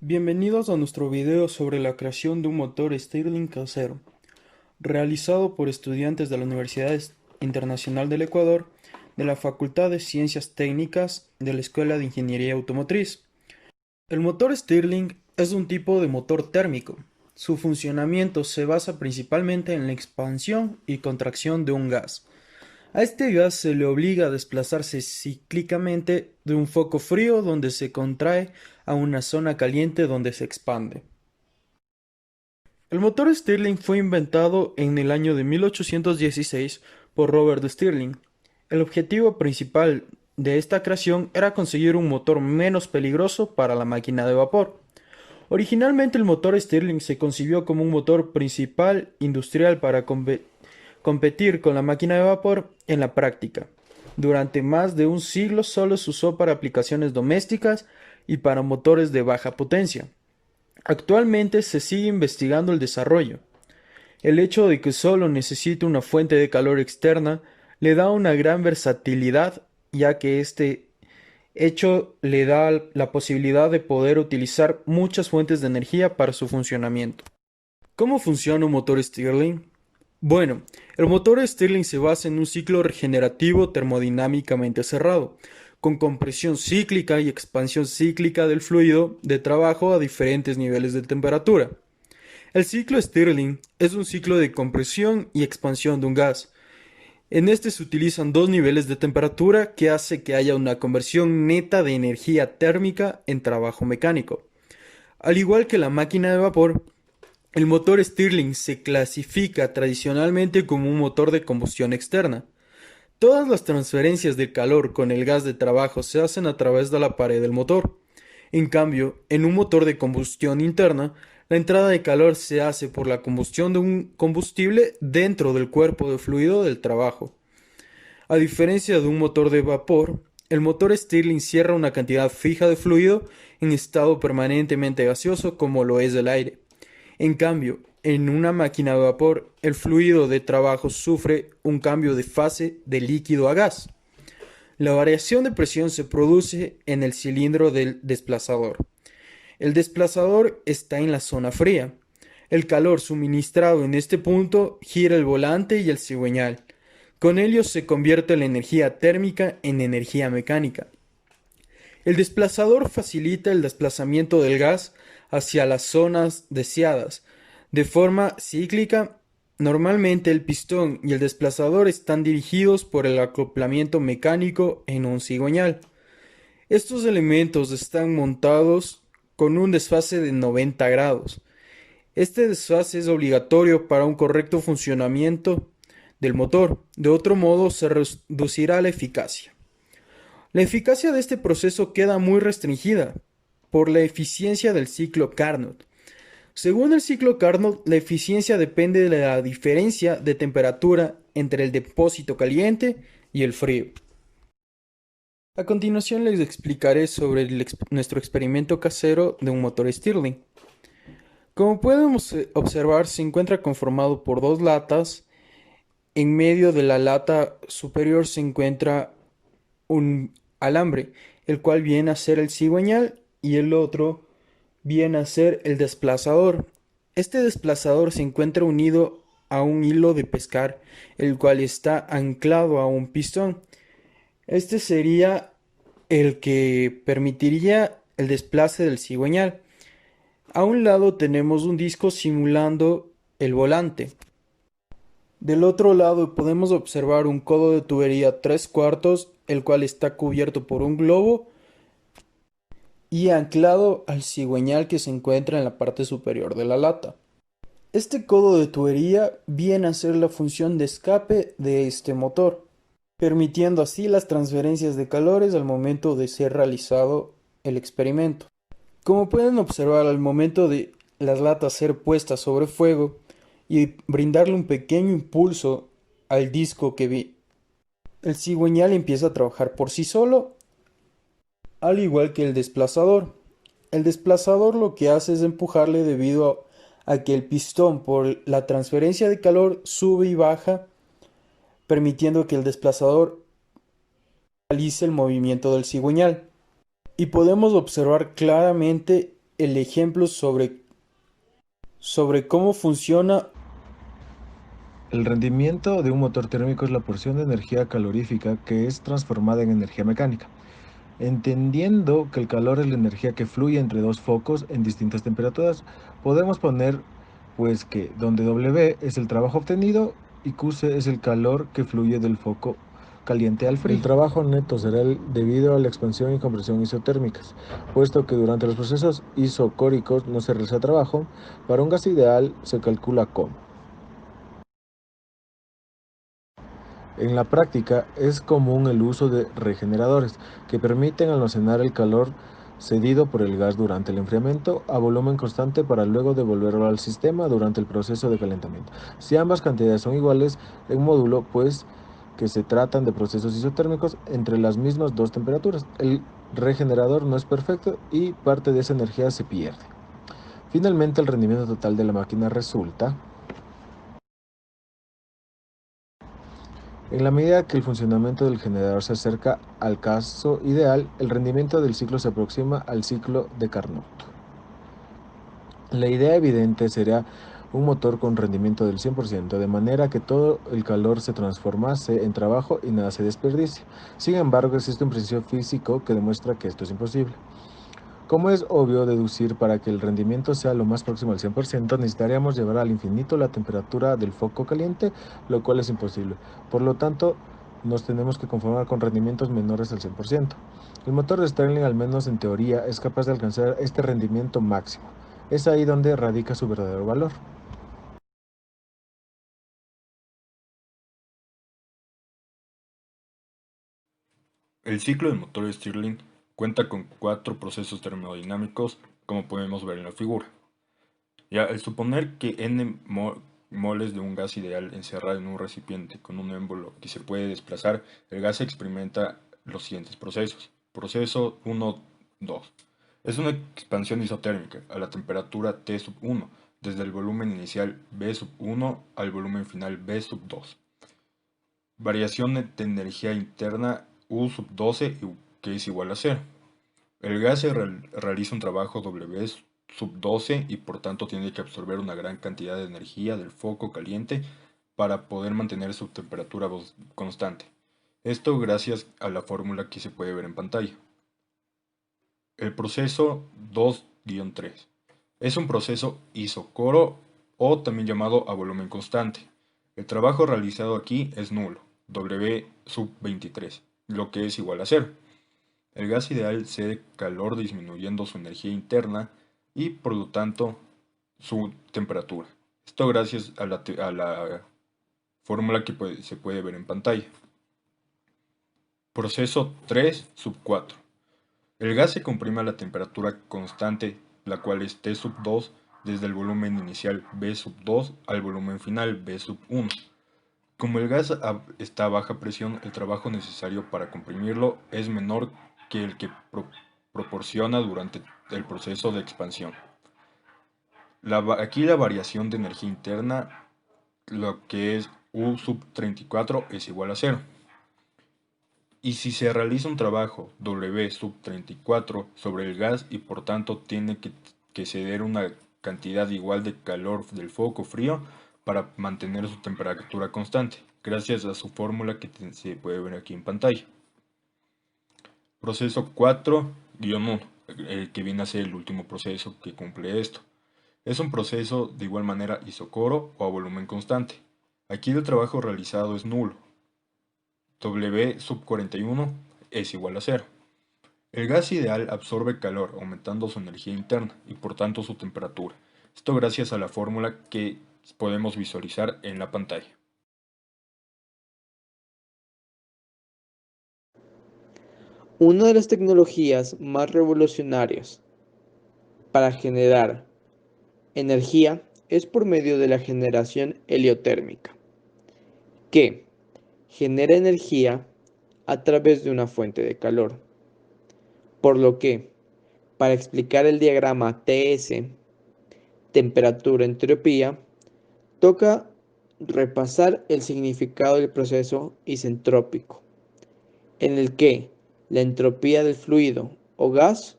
Bienvenidos a nuestro video sobre la creación de un motor Stirling casero, realizado por estudiantes de la Universidad Internacional del Ecuador, de la Facultad de Ciencias Técnicas de la Escuela de Ingeniería Automotriz. El motor Stirling es un tipo de motor térmico. Su funcionamiento se basa principalmente en la expansión y contracción de un gas. A este gas se le obliga a desplazarse cíclicamente de un foco frío donde se contrae a una zona caliente donde se expande. El motor Stirling fue inventado en el año de 1816 por Robert Stirling. El objetivo principal de esta creación era conseguir un motor menos peligroso para la máquina de vapor. Originalmente el motor Stirling se concibió como un motor principal industrial para competir con la máquina de vapor en la práctica. Durante más de un siglo solo se usó para aplicaciones domésticas y para motores de baja potencia. Actualmente se sigue investigando el desarrollo. El hecho de que solo necesite una fuente de calor externa le da una gran versatilidad, ya que este hecho le da la posibilidad de poder utilizar muchas fuentes de energía para su funcionamiento. ¿Cómo funciona un motor Stirling? Bueno, el motor Stirling se basa en un ciclo regenerativo termodinámicamente cerrado, con compresión cíclica y expansión cíclica del fluido de trabajo a diferentes niveles de temperatura. El ciclo Stirling es un ciclo de compresión y expansión de un gas. En este se utilizan dos niveles de temperatura que hace que haya una conversión neta de energía térmica en trabajo mecánico. Al igual que la máquina de vapor, el motor Stirling se clasifica tradicionalmente como un motor de combustión externa. Todas las transferencias de calor con el gas de trabajo se hacen a través de la pared del motor. En cambio, en un motor de combustión interna, la entrada de calor se hace por la combustión de un combustible dentro del cuerpo de fluido del trabajo. A diferencia de un motor de vapor, el motor Stirling cierra una cantidad fija de fluido en estado permanentemente gaseoso como lo es el aire. En cambio, en una máquina de vapor, el fluido de trabajo sufre un cambio de fase de líquido a gas. La variación de presión se produce en el cilindro del desplazador. El desplazador está en la zona fría. El calor suministrado en este punto gira el volante y el cigüeñal. Con ello se convierte la energía térmica en energía mecánica. El desplazador facilita el desplazamiento del gas hacia las zonas deseadas. De forma cíclica, normalmente el pistón y el desplazador están dirigidos por el acoplamiento mecánico en un cigüeñal. Estos elementos están montados con un desfase de 90 grados. Este desfase es obligatorio para un correcto funcionamiento del motor, de otro modo se reducirá la eficacia. La eficacia de este proceso queda muy restringida por la eficiencia del ciclo Carnot. Según el ciclo Carnot, la eficiencia depende de la diferencia de temperatura entre el depósito caliente y el frío. A continuación les explicaré sobre nuestro experimento casero de un motor Stirling. Como podemos observar, se encuentra conformado por dos latas. En medio de la lata superior se encuentra un alambre, el cual viene a ser el cigüeñal y el otro viene a ser el desplazador. Este desplazador se encuentra unido a un hilo de pescar, el cual está anclado a un pistón. Este sería el que permitiría el desplace del cigüeñal. A un lado tenemos un disco simulando el volante. Del otro lado podemos observar un codo de tubería 3/4, el cual está cubierto por un globo y anclado al cigüeñal que se encuentra en la parte superior de la lata. Este codo de tubería viene a ser la función de escape de este motor, permitiendo así las transferencias de calores al momento de ser realizado el experimento. Como pueden observar, al momento de las latas ser puestas sobre fuego y brindarle un pequeño impulso al disco el cigüeñal empieza a trabajar por sí solo, al igual que el desplazador. El desplazador lo que hace es empujarle debido a que el pistón por la transferencia de calor sube y baja, permitiendo que el desplazador realice el movimiento del cigüeñal. Y podemos observar claramente el ejemplo sobre cómo funciona. El rendimiento de un motor térmico es la porción de energía calorífica que es transformada en energía mecánica. Entendiendo que el calor es la energía que fluye entre dos focos en distintas temperaturas, podemos poner pues que donde W es el trabajo obtenido y QC es el calor que fluye del foco caliente al frío. El trabajo neto será debido a la expansión y compresión isotérmicas, puesto que durante los procesos isocóricos no se realiza trabajo. Para un gas ideal se calcula como. En la práctica es común el uso de regeneradores que permiten almacenar el calor cedido por el gas durante el enfriamiento a volumen constante para luego devolverlo al sistema durante el proceso de calentamiento. Si ambas cantidades son iguales en módulo, pues que se tratan de procesos isotérmicos entre las mismas dos temperaturas. El regenerador no es perfecto y parte de esa energía se pierde. Finalmente, el rendimiento total de la máquina resulta. En la medida que el funcionamiento del generador se acerca al caso ideal, el rendimiento del ciclo se aproxima al ciclo de Carnot. La idea evidente sería un motor con rendimiento del 100%, de manera que todo el calor se transformase en trabajo y nada se desperdicie. Sin embargo, existe un principio físico que demuestra que esto es imposible. Como es obvio deducir, para que el rendimiento sea lo más próximo al 100%, necesitaríamos llevar al infinito la temperatura del foco caliente, lo cual es imposible. Por lo tanto, nos tenemos que conformar con rendimientos menores al 100%. El motor de Stirling, al menos en teoría, es capaz de alcanzar este rendimiento máximo. Es ahí donde radica su verdadero valor. El ciclo del motor Stirling cuenta con 4 procesos termodinámicos, como podemos ver en la figura. Ya, al suponer que moles de un gas ideal encerrado en un recipiente con un émbolo que se puede desplazar, el gas experimenta los siguientes procesos. Proceso 1-2. Es una expansión isotérmica a la temperatura T sub 1, desde el volumen inicial B sub 1 al volumen final B sub 2. Variación de energía interna U sub 12, que es igual a 0. El gas realiza un trabajo W sub 12 y por tanto tiene que absorber una gran cantidad de energía del foco caliente para poder mantener su temperatura constante. Esto gracias a la fórmula que se puede ver en pantalla. El proceso 2-3 es un proceso isocoro o también llamado a volumen constante. El trabajo realizado aquí es nulo, W sub 23, lo que es igual a 0. El gas ideal cede calor disminuyendo su energía interna y por lo tanto su temperatura. Esto gracias a la fórmula que se puede ver en pantalla. Proceso 3 sub 4. El gas se comprime a la temperatura constante, la cual es T sub 2, desde el volumen inicial B sub 2 al volumen final B sub 1. Como el gas está a baja presión, el trabajo necesario para comprimirlo es menor que el que proporciona durante el proceso de expansión. Aquí la variación de energía interna, lo que es U sub 34, es igual a 0. Y si se realiza un trabajo W sub 34 sobre el gas y por tanto tiene que ceder una cantidad igual de calor del foco frío para mantener su temperatura constante, gracias a su fórmula que se puede ver aquí en pantalla. Proceso 4-1, el que viene a ser el último proceso que cumple esto. Es un proceso de igual manera isocoro o a volumen constante. Aquí el trabajo realizado es nulo. W sub 41 es igual a 0. El gas ideal absorbe calor, aumentando su energía interna y por tanto su temperatura. Esto gracias a la fórmula que podemos visualizar en la pantalla. Una de las tecnologías más revolucionarias para generar energía es por medio de la generación heliotérmica, que genera energía a través de una fuente de calor. Por lo que, para explicar el diagrama TS, temperatura-entropía, toca repasar el significado del proceso isentrópico, en el que la entropía del fluido o gas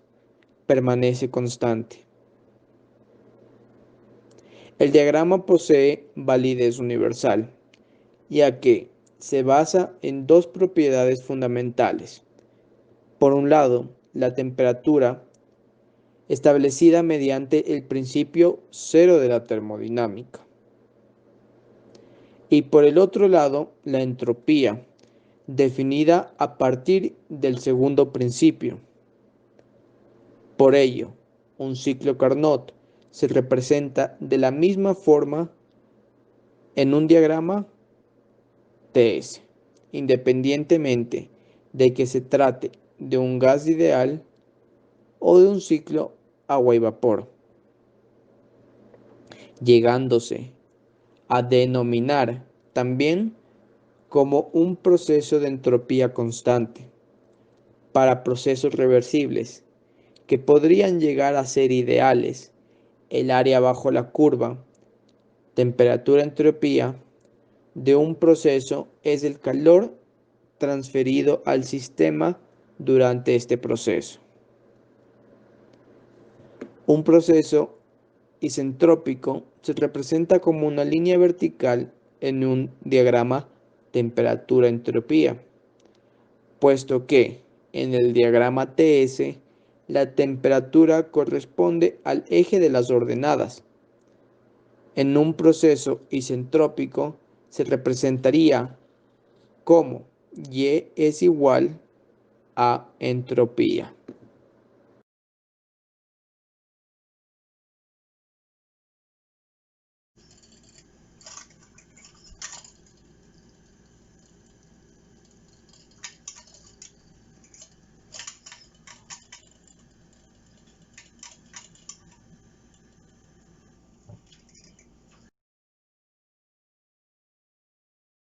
permanece constante. El diagrama posee validez universal, ya que se basa en dos propiedades fundamentales. Por un lado, la temperatura, establecida mediante el principio cero de la termodinámica. Y por el otro lado, la entropía, definida a partir del segundo principio. Por ello, un ciclo Carnot se representa de la misma forma en un diagrama TS, independientemente de que se trate de un gas ideal o de un ciclo agua y vapor, llegándose a denominar también como un proceso de entropía constante para procesos reversibles que podrían llegar a ser ideales. El área bajo la curva, temperatura-entropía, de un proceso es el calor transferido al sistema durante este proceso. Un proceso isentrópico se representa como una línea vertical en un diagrama temperatura-entropía, puesto que en el diagrama TS la temperatura corresponde al eje de las ordenadas. En un proceso isentrópico se representaría como Y es igual a entropía.